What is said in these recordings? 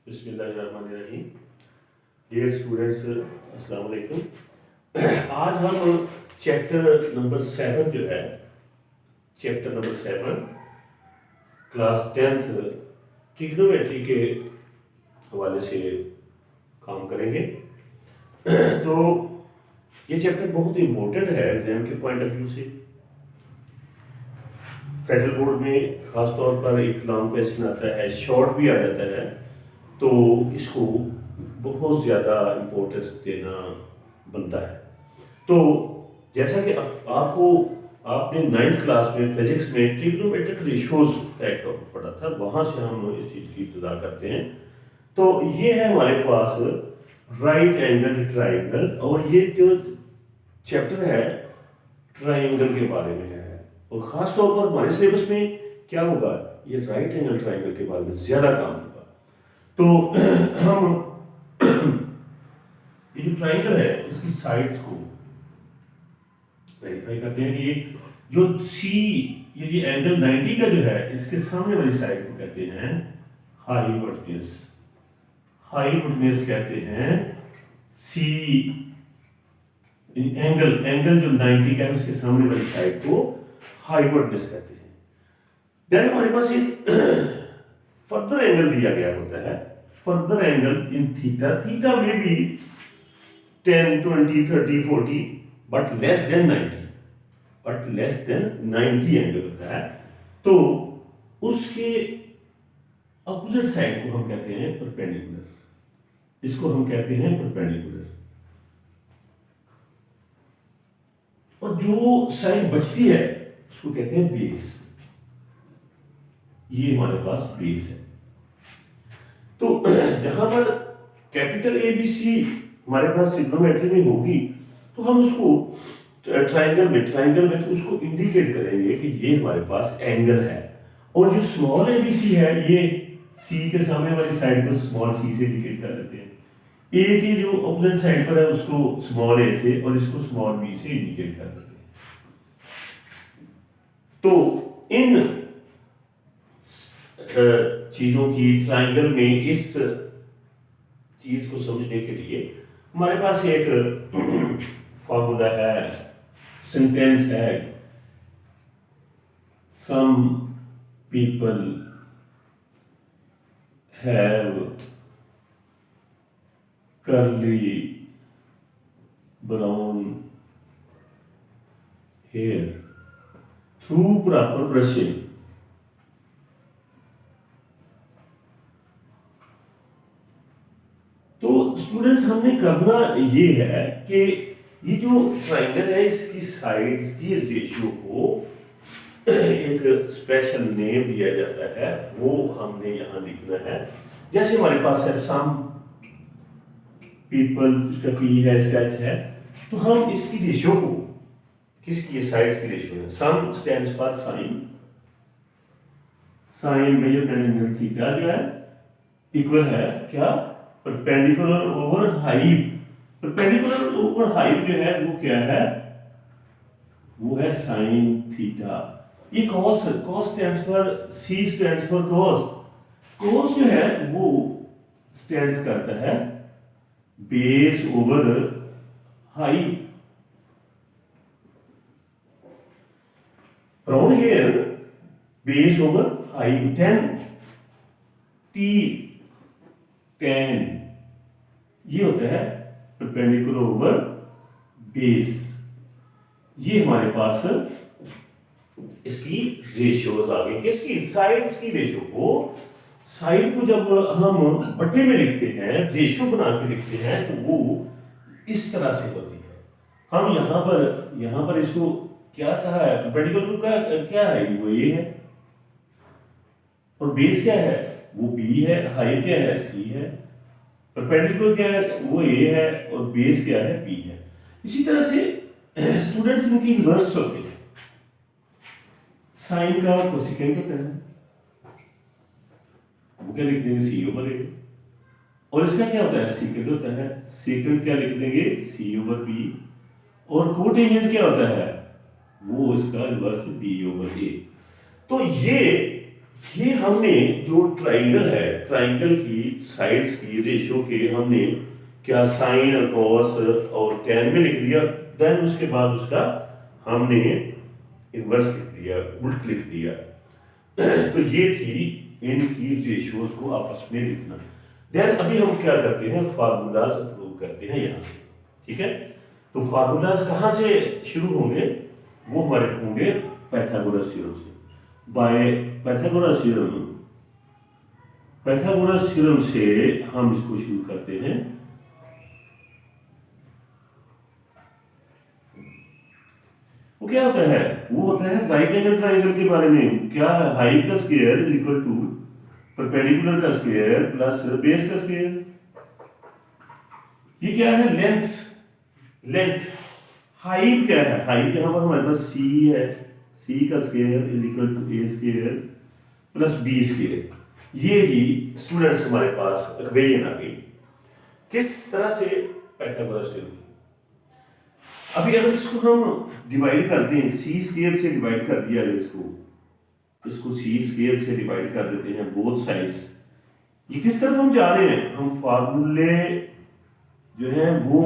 बिस्मिल्लाहिर्रहमानिर्रहीम। Dear students, अस्सलाम वालेकुम। आज हम चैप्टर नंबर 7 जो है, chapter number 7 class 10th trigonometry के हवाले से काम करेंगे। तो ये चैप्टर बहुत इम्पोर्टेंट है एग्जाम के पॉइंट ऑफ व्यू से। फेडरल बोर्ड में ख़ास तौर पर एक लॉन्ग क्वेश्चन आता है, शॉर्ट भी आ जाता है, तो इसको बहुत ज़्यादा इम्पोर्टेंस देना बनता है। तो जैसा कि आपने 9th क्लास में फिजिक्स में ट्रिग्नोमेट्रिक रेशियोज का एक टॉपिक पढ़ा था, वहाँ से हम इस चीज़ की इब्तिदा करते हैं। तो ये है हमारे पास राइट एंगल ट्राइंगल, और ये जो चैप्टर है ट्राइंगल के बारे में है, और ख़ास तौर पर हमारे सिलेबस में क्या होगा, ये राइट एंगल ट्राइंगल के बारे में ज़्यादा काम होगा। तो हम ये जो ट्राइंगल है इसकी साइड्स को वेरीफाई करते हैं कि जो ये एंगल 90 का जो है, इसके सामने वाली साइड को कहते हैं हाइपोटेन्यूज। हाइपोटेन्यूज कहते हैं सी। एंगल जो 90 का है उसके सामने वाली साइड को हाइपोटेन्यूज कहते हैं। देन हमारे पास एक फर्दर एंगल दिया गया होता है, further angle in theta. Theta में भी 10, 20, 30, 40 but less than 90, but less than 90 angle होता है। तो उसके अपोजिट साइड को हम कहते हैं परपेंडिकुलर, इसको हम कहते हैं परपेंडिकुलर। और जो साइड बचती है उसको कहते हैं बेस। ये हमारे पास बेस है। तो जहां पर कैपिटल ABC हमारे पास ट्रिग्नोमेट्री में होगी, तो हम उसको ट्राइंगल में तो उसको इंडिकेट करेंगे कि ये हमारे पास एंगल है। और जो स्मॉल ABC है, ये C के सामने वाली साइड को स्मॉल c से इंडिकेट कर देते हैं। A की जो अपोजिट साइड पर है उसको स्मॉल a से, और इसको स्मॉल b से इंडिकेट कर देते हैं। तो इन चीजों की ट्राइंगल में इस चीज को समझने के लिए हमारे पास एक फॉर्मूला है, सेंटेंस है। Some people have curly brown hair through proper brushing. तो स्टूडेंट्स, हमने करना ये है कि ये जो ट्राइंगल है इसकी साइड्स की रेशियो को एक स्पेशल नेम दिया जाता है, वो हमने यहां लिखना है। जैसे हमारे पास है सम पीपल, इसका पी है, स्केच है, तो हम इसकी रेशियो को, किसकी साइड्स की रेशियो है, some stands for sine. Sine measurement theta जो है इक्वल है क्या, perpendicular over height. Perpendicular over height जो है वो क्या है, वो है साइन थीटा। ये cos, cos stands for, C stands for cos. Cos जो है वो स्टैंड्स करता है base over height. Brown hair base over height. 10 T 10 ये होता है परपेंडिकुलर ओवर बेस। ये हमारे पास इसकी रेशियोज आ गई, किसकी, साइड्स की रेशियो को। साइड को जब हम बट्टे में लिखते हैं, रेशियो बना के लिखते हैं, तो वो इस तरह से होती है। हम यहां पर इसको क्या कहा है, परपेंडिकुलर का क्या है, वो ये है, और बेस क्या है, वो बी है, हाइट क्या है, सी है, परपेंडिकुलर क्या है, वो ए है, और बेस क्या है, बी है। इसी तरह से स्टूडेंट्स इनकी इन्वर्स होते हैं। साइन का कोसेकेंट होता है, वो क्या लिख देंगे, सी ओवर ए। और इसका क्या होता है, सेकेंड होता है, सेकेंड क्या लिख देंगे, सी ओवर बी। और कोटेंजेंट क्या होता है, वो इसका इन्वर्स बी ओवर ए। तो ये ये हमने जो ट्राइंगल है, ट्राइंगल की साइड्स की रेशियो के हमने क्या साइन और कॉस और tan में लिख दिया, देन उसके बाद उसका हमने इनवर्स लिख दिया, उल्ट लिख दिया। तो ये थी इनकी रेशियोज को आपस में लिखना। देन अभी हम क्या करते हैं, फार्मूलाज अप्रूव करते हैं यहाँ से, ठीक है। तो फार्मूलाज कहाँ से शुरू होंगे, वो हमारे होंगे पाइथागोरस थ्योरम से। By Pythagoras theorem, Pythagoras theorem से हम इसको शुरू करते हैं। वो क्या होता है, वो होता है राइट एंगल ट्राइंगल के बारे में। क्या है, हाइट का square is equal to perpendicular का स्क्वायर प्लस बेस का स्क्वायर। ये क्या है, लेंथ, लेंथ। हाइट क्या है, हाइट यहां पर हमारे पास c है, c का square is equal to a square प्लस b स्क्वायर। ये जी स्टूडेंट्स हमारे पास इक्वेशन आ गई किस तरह से, पाइथागोरस थ्योरम। अभी अगर इसको हम डिवाइड कर दें, सी स्क्वायर से डिवाइड कर दिया है इसको सी स्क्वायर से डिवाइड कर देते हैं बोथ साइड्स। ये किस तरफ हम जा रहे हैं, हम फार्मूले जो है वो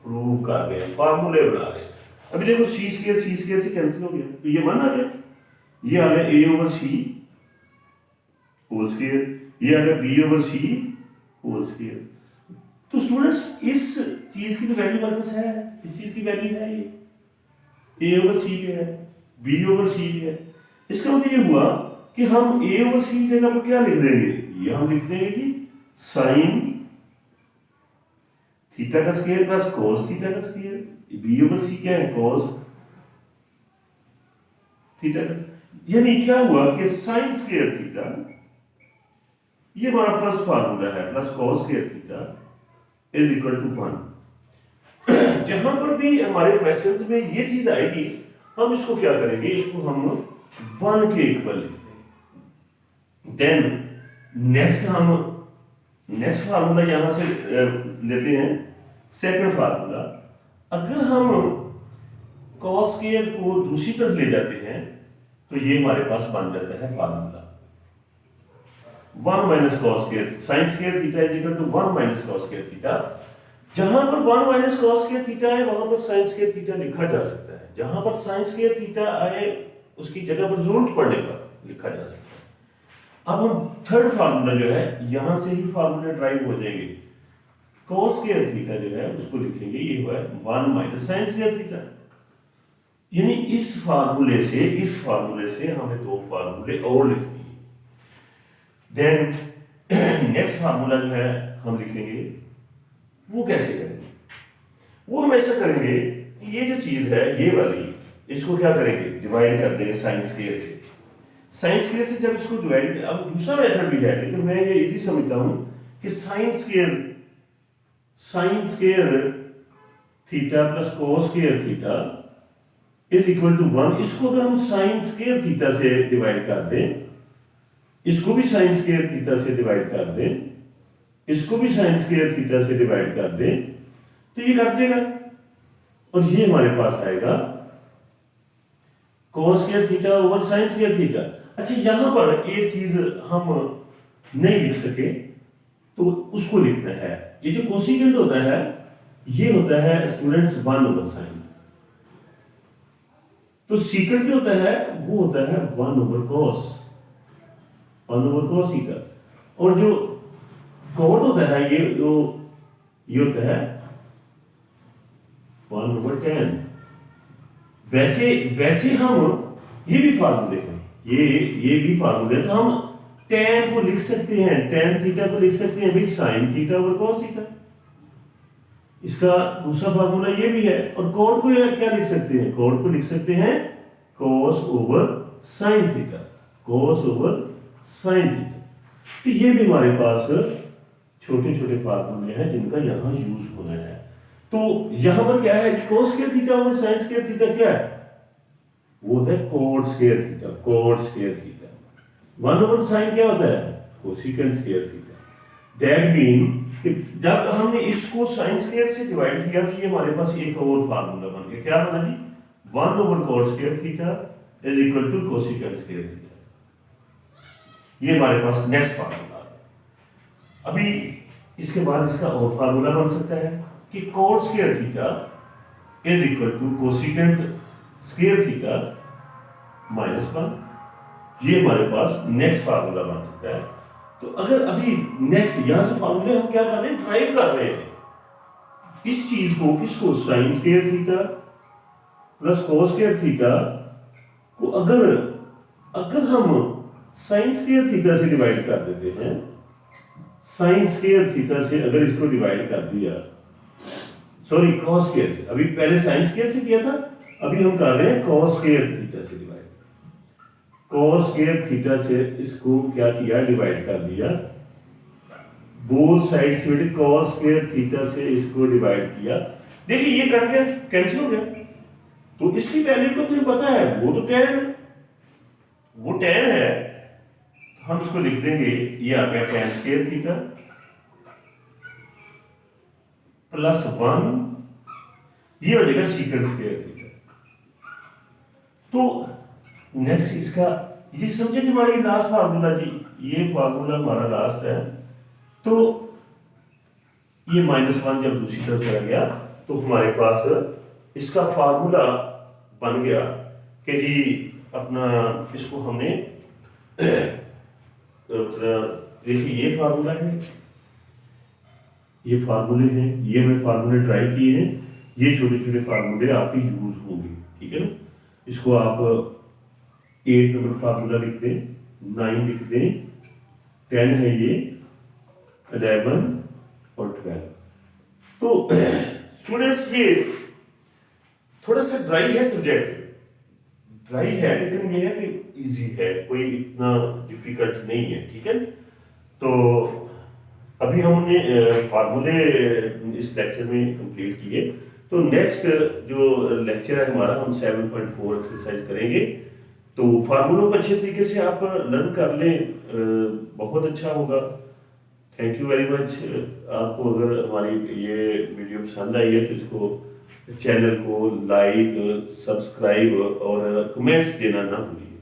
प्रूव कर रहे हैं, फार्मूले बना रहे हैं। अभी देखो सी स्क्वायर से कैंसिल हो गया, तो ये 1 आ गया, ये आ गया a over C whole square, ये आ गया b over C whole square. तो स्टूडेंट्स इस चीज की तो वैल्यू हमारे पास है, इस चीज की वैल्यू है, ये a ओवर सी पे है, b ओवर सी पे है। इसका मतलब ये हुआ कि हम a ओवर सी की जगह पर क्या लिख देंगे, ये हम लिख देंगे कि साइन थीटा का स्क्वायर प्लस कॉस थीटा का स्क्वायर। b ओवर सी क्या है, कॉस थीटा का। यानी क्या हुआ कि साइन स्क्वायर थीटा, ये हमारा फर्स्ट फार्मूला है, plus cos square theta is equal to 1। जहां पर भी हमारे क्वेश्चंस में ये चीज आएगी, हम इसको क्या करेंगे, इसको हम 1 के इक्वल लिख देंगे। देन नेक्स्ट फार्मूला यहां से लेते हैं, सेकंड फार्मूला। अगर हम कॉस स्क्वायर को दूसरी तरफ ले जाते हैं तो ये हमारे पास बन जाता है formula 1 minus cos square sine square theta is equal to 1 minus cos square theta. जहां पर 1 माइनस कॉस स्क्वायर थीटा है वहां पर साइन स्क्वायर थीटा लिखा जा सकता है, जहां पर साइन स्क्वायर थीटा आए उसकी जगह पर जरूरत पड़ने पर लिखा जा सकता है। अब हम थर्ड फार्मूला जो है यहां से ही फार्मूला ड्राइव हो जाएंगे, cos स्क्वायर थीटा जो है उसको लिखेंगे, ये हुआ 1 माइनस साइन स्क्वायर थीटा। यानी इस फार्मूले से हमें 2 फार्मूले और लिख दिए। देन नेक्स्ट फार्मूला जो है हम लिखेंगे, वो कैसे करेंगे, वो हम ऐसा करेंगे कि ये जो चीज है ये वाली, इसको क्या करेंगे, डिवाइड कर देंगे साइन स्क्वायर से। साइन स्क्वायर से जब इसको डिवाइड, अब दूसरा मेथड भी है लेकिन मैं ये इजी समझता हूं कि sine square theta plus cos square theta is equal to 1। इसको अगर हम साइन स्क्वायर थीटा से डिवाइड कर दें, इसको भी साइन स्क्वायर थीटा से डिवाइड कर दें, इसको भी साइन स्क्वायर थीटा से डिवाइड कर दें, तो ये कट देगा और ये हमारे पास आएगा cos square theta over sign square theta. अच्छा यहां पर एक चीज हम नहीं लिख सके तो उसको लिखना है, ये जो कोसिकेंट होता है ये होता है स्टूडेंट्स 1 ओवर साइन, तो सीकेंट जो होता है वो होता है 1 ओवर cos थीटा, और जो कॉट होता है ये होता है 1 ओवर tan। वैसे हम ये भी फार्मूले हैं, ये भी फार्मूले, तो हम tan को लिख सकते हैं, tan थीटा को लिख सकते हैं भाई sin theta over cos theta. इसका दूसरा फार्मूला ये भी है। और कॉट को क्या लिख सकते हैं, कॉट को लिख सकते हैं cos over sin theta, cos over sin theta. तो ये भी हमारे पास छोटे छोटे फार्मूले हैं जिनका यहां यूज होना है। तो यहां पर क्या है, cos square theta over sin square theta क्या है, वो होता है cot square theta. 1 over sin क्या होता है, cosecant square theta. That mean कि जब हमने इसको sin स्क्वायर से डिवाइड किया तो ये हमारे पास एक और फार्मूला बन गया, क्या बना जी, 1 over cot square theta is equal to cosecant square theta. ये हमारे पास नेक्स्ट फार्मूला है। अभी इसके बाद इसका और फार्मूला बन सकता है कि cos square theta is equal to cosecant square theta -1। ये हमारे पास नेक्स्ट फार्मूला बन सकता है। तो अगर अभी नेक्स्ट यहां से फार्मूले हम क्या कर रहे हैं, ड्राइव कर रहे हैं इस चीज को, किसको, sign square theta plus cos square theta को अगर हम साइन स्क्वायर थीटा से डिवाइड कर देते हैं, साइन स्क्वायर थीटा से अगर इसको डिवाइड कर दिया, सॉरी cos स्क्वायर से, अभी पहले साइन स्क्वायर से किया था, अभी हम कर रहे हैं cos स्क्वायर थीटा से डिवाइड। cos स्क्वायर थीटा से इसको क्या किया, डिवाइड कर दिया, बोथ साइड से cos स्क्वायर थीटा से इसको डिवाइड किया। देखिए ये कट गया, कैंसिल हो गया, तो इसकी वैल्यू को तुम्हें पता है, वो तो tan है, हम इसको लिख देंगे, ये आ गया tan स्क्वायर थीटा प्लस 1, ये हो जाएगा सीकेंट स्क्वायर थीटा। तो नेक्स्ट इसका ये समझे कि हमारी लास्ट फार्मूला जी, ये फार्मूला हमारा लास्ट है। तो ये -1 जब दूसरी तरफ चला गया तो हमारे पास इसका फार्मूला बन गया कि जी अपना इसको हमने देखिए ये फार्मूला है, ये फार्मूले हैं, ये हमने फार्मूले ट्राई किए हैं, ये छोटे छोटे फार्मूले आपके यूज होंगे, ठीक है ना। इसको आप 8 नंबर फार्मूला लिख दें, 9 लिख दें, 10 है ये, 11 और 12। तो स्टूडेंट्स ये थोड़ा सा ड्राई है सब्जेक्ट, ड्राई है, लेकिन ये है कि इजी है, कोई इतना डिफिकल्ट नहीं है, ठीक है। तो अभी हमने फार्मूले इस लेक्चर में कंप्लीट किए। तो नेक्स्ट जो लेक्चर है हमारा, हम 7.4 एक्सरसाइज करेंगे। तो फार्मूलों को अच्छे तरीके से आप लर्न कर लें, बहुत अच्छा होगा। Thank you very much. आपको अगर हमारी ये वीडियो पसंद आई है तो इसको, चैनल को लाइक, सब्सक्राइब और कमेंट्स देना ना भूलिए।